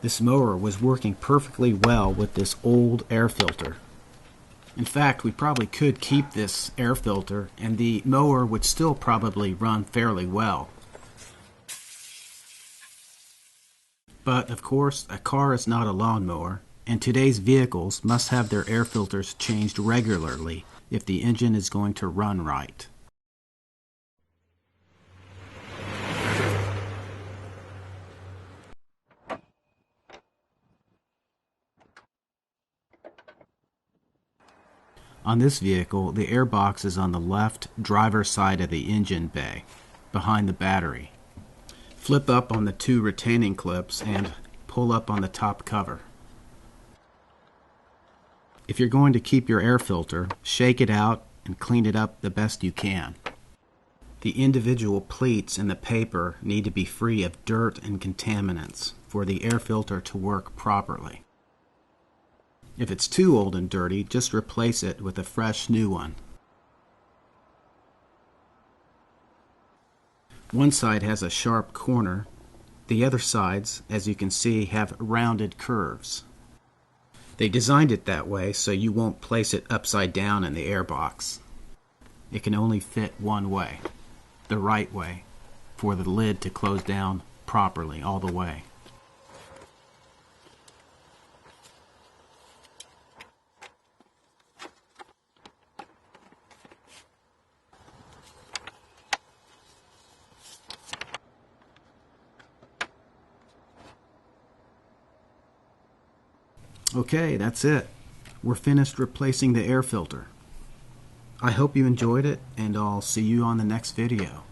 This mower was working perfectly well with this old air filter. In fact, we probably could keep this air filter and the mower would still probably run fairly well. But of course, a car is not a lawnmower, and today's vehicles must have their air filters changed regularly if the engine is going to run right. On this vehicle, the air box is on the left driver's side of the engine bay, behind the battery. Flip up on the two retaining clips and pull up on the top cover. If you're going to keep your air filter, shake it out and clean it up the best you can. The individual pleats in the paper need to be free of dirt and contaminants for the air filter to work properly. If it's too old and dirty, just replace it with a fresh new one. One side has a sharp corner. The other sides, as you can see, have rounded curves. They designed it that way so you won't place it upside down in the air box. It can only fit one way, the right way, for the lid to close down properly all the way. Okay, that's it. We're finished replacing the air filter. I hope you enjoyed it, and I'll see you on the next video.